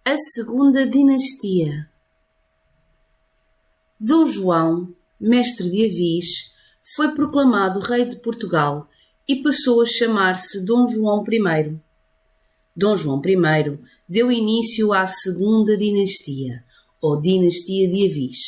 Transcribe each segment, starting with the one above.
A segunda dinastia. Dom João, mestre de Avis, foi proclamado rei de Portugal e passou a chamar-se Dom João I. Dom João I deu início à segunda dinastia, ou dinastia de Avis.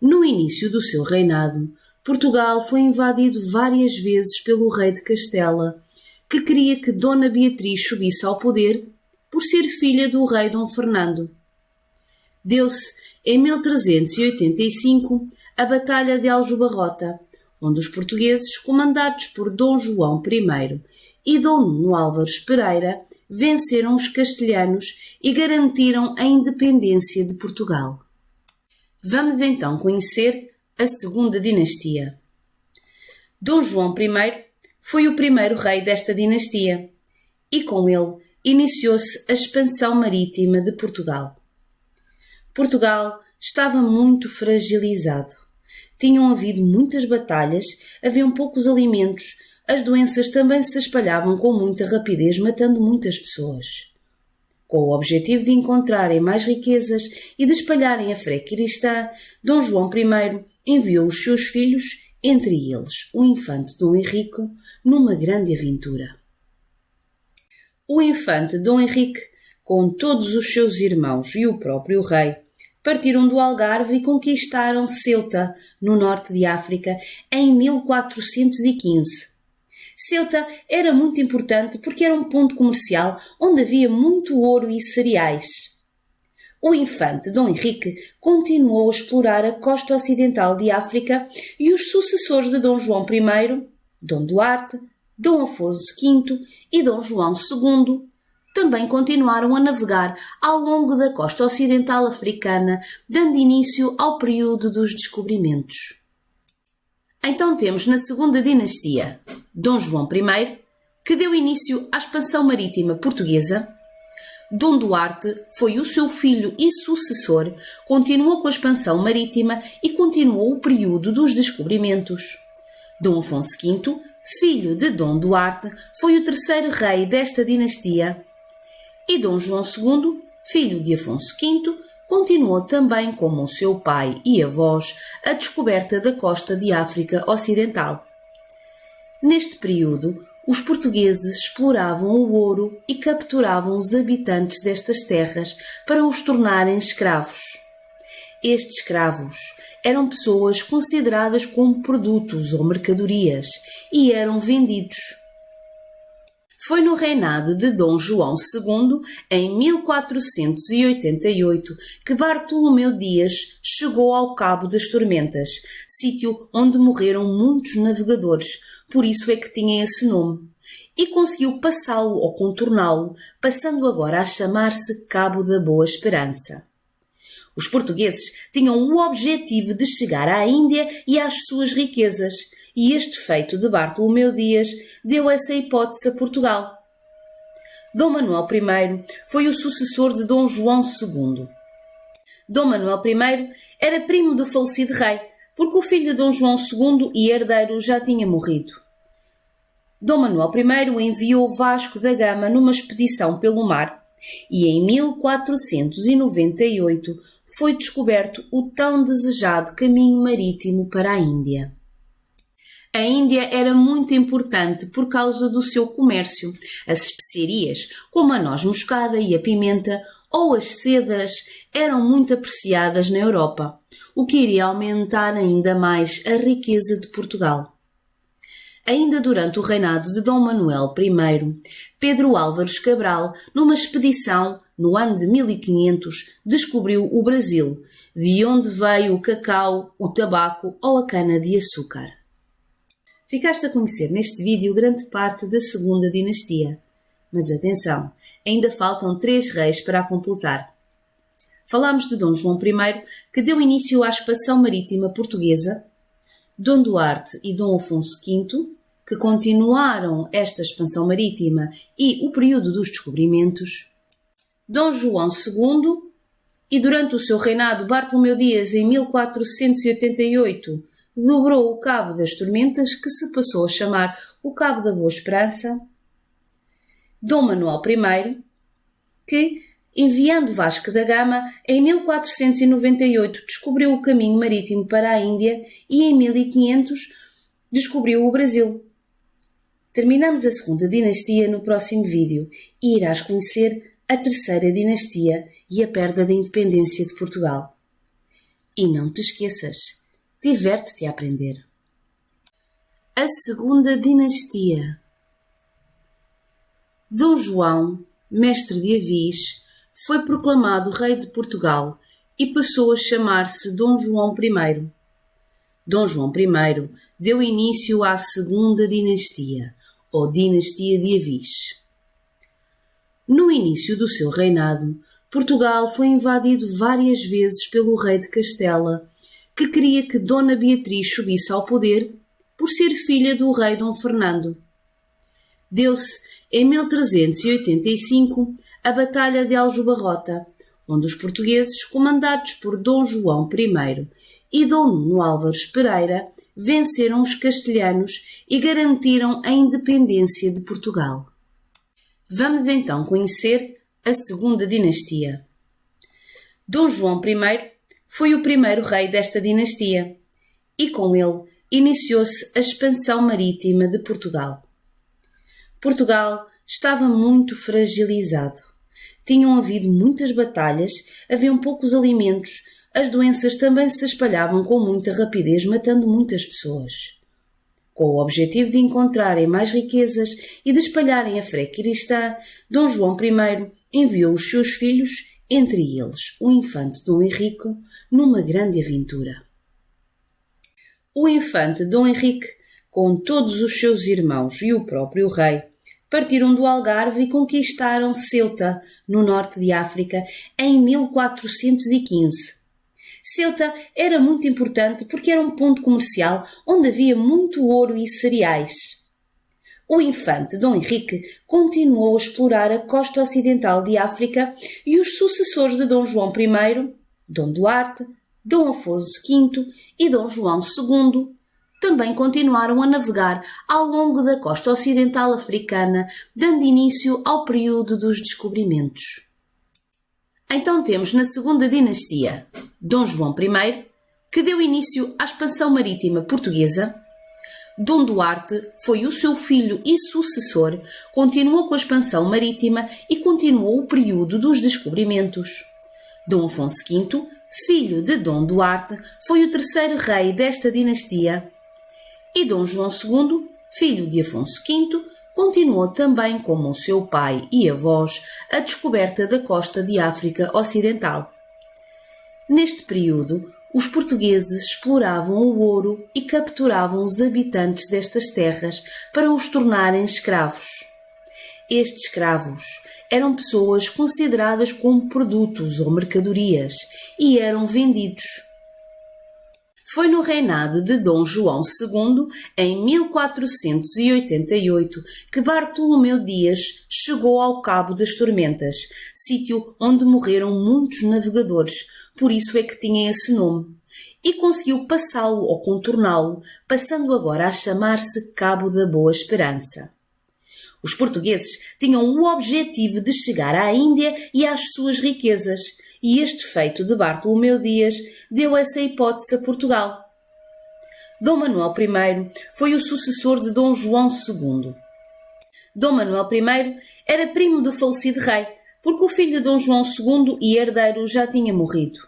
No início do seu reinado, Portugal foi invadido várias vezes pelo rei de Castela, que queria que Dona Beatriz subisse ao poder por ser filha do rei Dom Fernando. Deu-se, em 1385, a Batalha de Aljubarrota, onde os portugueses, comandados por Dom João I e Dom Nuno Álvares Pereira, venceram os castelhanos e garantiram a independência de Portugal. Vamos então conhecer a segunda dinastia. Dom João I foi o primeiro rei desta dinastia e, com ele, iniciou-se a expansão marítima de Portugal. Portugal estava muito fragilizado. Tinham havido muitas batalhas, haviam poucos alimentos, as doenças também se espalhavam com muita rapidez, matando muitas pessoas. Com o objetivo de encontrarem mais riquezas e de espalharem a fé cristã, Dom João I enviou os seus filhos, entre eles o infante Dom Henrique, numa grande aventura. O infante Dom Henrique, com todos os seus irmãos e o próprio rei, partiram do Algarve e conquistaram Ceuta, no norte de África, em 1415. Ceuta era muito importante porque era um ponto comercial onde havia muito ouro e cereais. O infante Dom Henrique continuou a explorar a costa ocidental de África e os sucessores de Dom João I, Dom Duarte, Dom Afonso V e Dom João II, também continuaram a navegar ao longo da costa ocidental africana, dando início ao período dos descobrimentos. Então temos na segunda dinastia Dom João I, que deu início à expansão marítima portuguesa. Dom Duarte foi o seu filho e sucessor, continuou com a expansão marítima e continuou o período dos descobrimentos. Dom Afonso V, filho de Dom Duarte, foi o terceiro rei desta dinastia. E Dom João II, filho de Afonso V, continuou também, como o seu pai e avós, a descoberta da costa de África Ocidental. Neste período, os portugueses exploravam o ouro e capturavam os habitantes destas terras para os tornarem escravos. Estes escravos eram pessoas consideradas como produtos ou mercadorias e eram vendidos. Foi no reinado de Dom João II, em 1488, que Bartolomeu Dias chegou ao Cabo das Tormentas, sítio onde morreram muitos navegadores, por isso é que tinha esse nome, e conseguiu passá-lo ou contorná-lo, passando agora a chamar-se Cabo da Boa Esperança. Os portugueses tinham o objetivo de chegar à Índia e às suas riquezas, e este feito de Bartolomeu Dias deu essa hipótese a Portugal. Dom Manuel I foi o sucessor de Dom João II. Dom Manuel I era primo do falecido rei, porque o filho de Dom João II e herdeiro já tinha morrido. Dom Manuel I enviou Vasco da Gama numa expedição pelo mar e em 1498 foi descoberto o tão desejado caminho marítimo para a Índia. A Índia era muito importante por causa do seu comércio. As especiarias, como a noz moscada e a pimenta, ou as sedas, eram muito apreciadas na Europa, o que iria aumentar ainda mais a riqueza de Portugal. Ainda durante o reinado de Dom Manuel I, Pedro Álvares Cabral, numa expedição no ano de 1500, descobriu o Brasil, de onde veio o cacau, o tabaco ou a cana-de-açúcar. Ficaste a conhecer neste vídeo grande parte da segunda dinastia. Mas atenção, ainda faltam 3 reis para a completar. Falámos de Dom João I, que deu início à expansão marítima portuguesa, Dom Duarte e Dom Afonso V, que continuaram esta expansão marítima e o período dos descobrimentos, Dom João II e durante o seu reinado Bartolomeu Dias em 1488 dobrou o Cabo das Tormentas, que se passou a chamar o Cabo da Boa Esperança, Dom Manuel I, que enviando Vasco da Gama, em 1498 descobriu o caminho marítimo para a Índia e em 1500 descobriu o Brasil. Terminamos a segunda dinastia no próximo vídeo e irás conhecer a terceira dinastia e a perda da independência de Portugal. E não te esqueças, diverte-te a aprender. A segunda dinastia. Dom João, mestre de Avis, foi proclamado rei de Portugal e passou a chamar-se Dom João I. Dom João I deu início à segunda dinastia, ou dinastia de Avis. No início do seu reinado, Portugal foi invadido várias vezes pelo rei de Castela, que queria que Dona Beatriz subisse ao poder por ser filha do rei Dom Fernando. Deu-se, em 1385, a Batalha de Aljubarrota, onde os portugueses, comandados por Dom João I e Dom Nuno Álvares Pereira, venceram os castelhanos e garantiram a independência de Portugal. Vamos então conhecer a segunda dinastia. Dom João I foi o primeiro rei desta dinastia e com ele iniciou-se a expansão marítima de Portugal. Portugal estava muito fragilizado. Tinham havido muitas batalhas, haviam poucos alimentos, as doenças também se espalhavam com muita rapidez, matando muitas pessoas. Com o objetivo de encontrarem mais riquezas e de espalharem a fé cristã, Dom João I enviou os seus filhos, entre eles o infante Dom Henrique, numa grande aventura. O infante Dom Henrique, com todos os seus irmãos e o próprio rei, partiram do Algarve e conquistaram Ceuta, no norte de África, em 1415. Ceuta era muito importante porque era um ponto comercial onde havia muito ouro e cereais. O infante Dom Henrique continuou a explorar a costa ocidental de África e os sucessores de Dom João I, Dom Duarte, Dom Afonso V e Dom João II, também continuaram a navegar ao longo da costa ocidental africana, dando início ao período dos descobrimentos. Então temos na segunda dinastia Dom João I, que deu início à expansão marítima portuguesa. Dom Duarte foi o seu filho e sucessor, continuou com a expansão marítima e continuou o período dos descobrimentos. Dom Afonso V, filho de Dom Duarte, foi o terceiro rei desta dinastia. E Dom João II, filho de Afonso V, continuou também, como o seu pai e avós, a descoberta da costa de África Ocidental. Neste período, os portugueses exploravam o ouro e capturavam os habitantes destas terras para os tornarem escravos. Estes escravos eram pessoas consideradas como produtos ou mercadorias e eram vendidos. Foi no reinado de Dom João II, em 1488, que Bartolomeu Dias chegou ao Cabo das Tormentas, sítio onde morreram muitos navegadores, por isso é que tinha esse nome, e conseguiu passá-lo ou contorná-lo, passando agora a chamar-se Cabo da Boa Esperança. Os portugueses tinham o objetivo de chegar à Índia e às suas riquezas, e este feito de Bartolomeu Dias deu essa hipótese a Portugal. Dom Manuel I foi o sucessor de Dom João II. Dom Manuel I era primo do falecido rei, porque o filho de Dom João II e herdeiro já tinha morrido.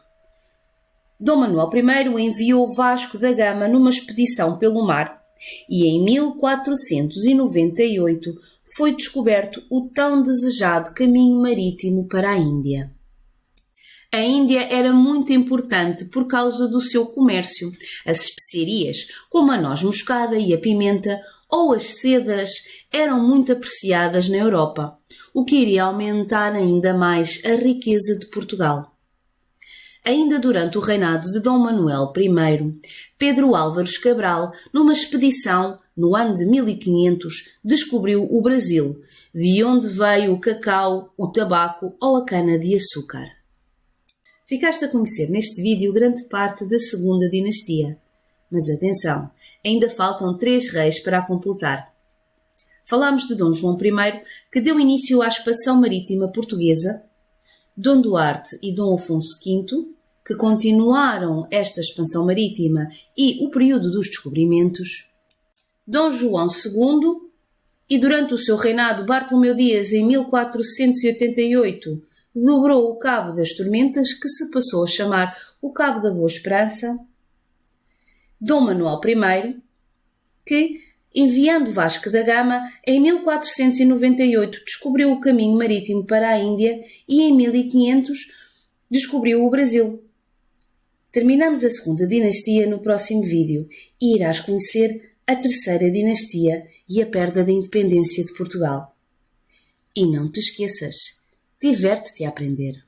Dom Manuel I enviou Vasco da Gama numa expedição pelo mar e em 1498 foi descoberto o tão desejado caminho marítimo para a Índia. A Índia era muito importante por causa do seu comércio. As especiarias, como a noz moscada e a pimenta, ou as sedas, eram muito apreciadas na Europa, o que iria aumentar ainda mais a riqueza de Portugal. Ainda durante o reinado de Dom Manuel I, Pedro Álvares Cabral, numa expedição no ano de 1500, descobriu o Brasil, de onde veio o cacau, o tabaco ou a cana-de-açúcar. Ficaste a conhecer neste vídeo grande parte da segunda dinastia. Mas atenção, ainda faltam 3 reis para a completar. Falámos de Dom João I, que deu início à expansão marítima portuguesa, Dom Duarte e Dom Afonso V, que continuaram esta expansão marítima e o período dos descobrimentos, Dom João II e, durante o seu reinado, Bartolomeu Dias, em 1488, dobrou o Cabo das Tormentas, que se passou a chamar o Cabo da Boa Esperança, Dom Manuel I, que, enviando Vasco da Gama, em 1498 descobriu o caminho marítimo para a Índia e em 1500 descobriu o Brasil. Terminamos a segunda dinastia no próximo vídeo e irás conhecer a terceira dinastia e a perda da independência de Portugal. E não te esqueças, diverte-te a aprender.